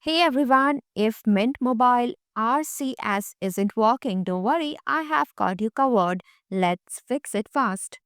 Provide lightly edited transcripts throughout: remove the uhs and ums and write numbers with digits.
Hey everyone, if Mint Mobile RCS isn't working, don't worry, I have got you covered. Let's fix it fast.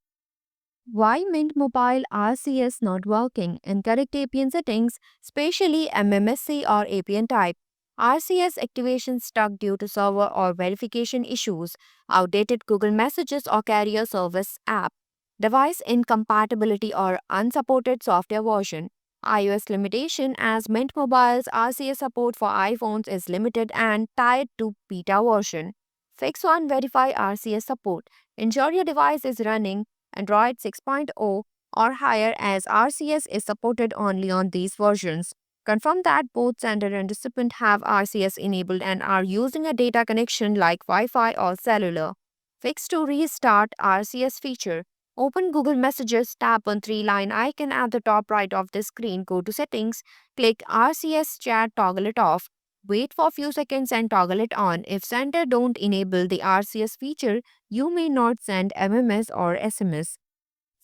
Why Mint Mobile RCS not working? Incorrect APN settings, especially MMSC or APN type. RCS activation stuck due to server or verification issues, outdated Google Messages or carrier service app, device incompatibility or unsupported software version. iOS limitation as Mint Mobile's RCS support for iPhones is limited and tied to beta version. Fix 1 Verify RCS support. Ensure your device is running Android 6.0 or higher as RCS is supported only on these versions. Confirm that both sender and recipient have RCS enabled and are using a data connection like Wi-Fi or cellular. Fix to restart RCS feature. Open Google Messages, tap on three-line icon at the top right of the screen, go to settings, click RCS chat, toggle it off. Wait for a few seconds and toggle it on. If sender don't enable the RCS feature, you may not send MMS or SMS.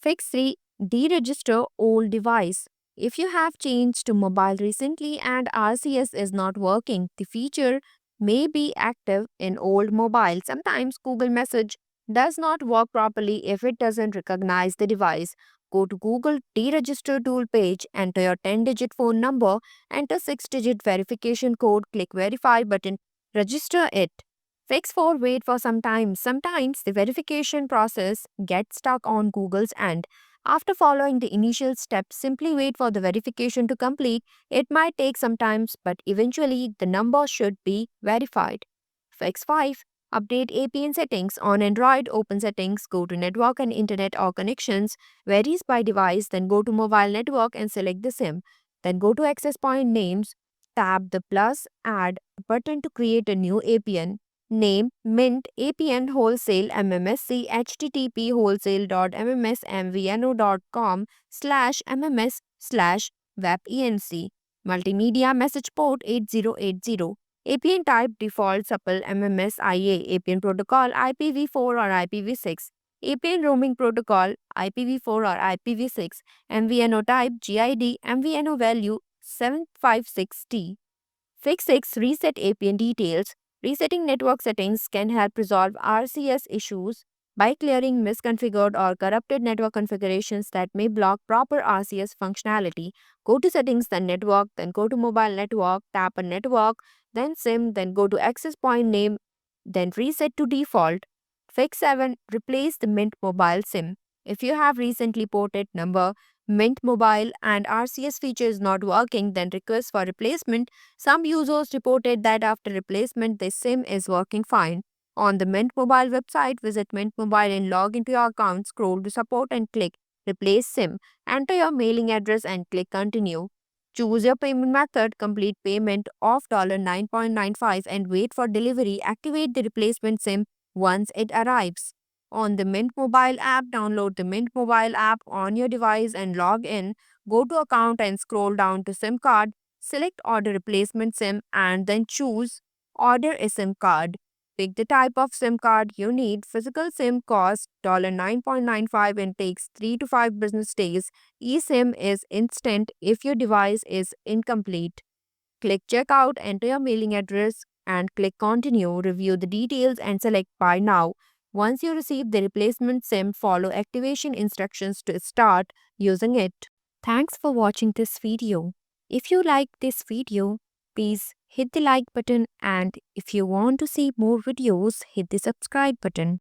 Fix 3. Deregister old device. If you have changed to mobile recently and RCS is not working, the feature may be active in old mobile. Sometimes Google Message does not work properly if it doesn't recognize the device. Go to Google Deregister tool page, enter your 10-digit phone number, enter 6-digit verification code, click verify button, register it. Fix 4. Wait for some time. Sometimes the verification process gets stuck on Google's end. After following the initial steps, simply wait for the verification to complete. It might take some time, but eventually the number should be verified. Fix 5. Update APN settings. On Android, open settings, go to network and internet or connections, varies by device, then go to mobile network and select the SIM. Then go to access point names, tap the plus add button to create a new APN. Name Mint APN Wholesale MMSC http wholesale.mmsmvno.com/mms/webenc Multimedia Message Port 8080 APN type default supple MMS-IA APN protocol IPv4 or IPv6 APN roaming protocol IPv4 or IPv6 MVNO type GID MVNO value 756T. Fix 6. Reset APN details. Resetting network settings can help resolve RCS issues by clearing misconfigured or corrupted network configurations that may block proper RCS functionality. Go to settings, then network, then go to mobile network, tap on network, then SIM, then go to access point name, then reset to default. Fix 7. Replace the Mint mobile SIM. If you have recently ported number Mint Mobile and RCS feature is not working, then request for replacement. Some users reported that after replacement, the SIM is working fine. On the Mint Mobile website, visit Mint Mobile and log into your account, scroll to support and click Replace SIM. Enter your mailing address and click Continue. Choose your payment method, complete payment of $9.95 and wait for delivery. Activate the replacement SIM once it arrives. On the Mint Mobile app, download the Mint Mobile app on your device and log in. Go to account and scroll down to SIM card. Select order replacement SIM and then choose order a SIM card. Pick the type of SIM card you need. Physical SIM costs $9.95 and takes 3 to 5 business days. eSIM is instant if your device is incomplete. Click checkout, enter your mailing address and click continue. Review the details and select buy now. Once you receive the replacement SIM, follow activation instructions to start using it. Thanks for watching this video. If you like this video, please hit the like button and if you want to see more videos, hit the subscribe button.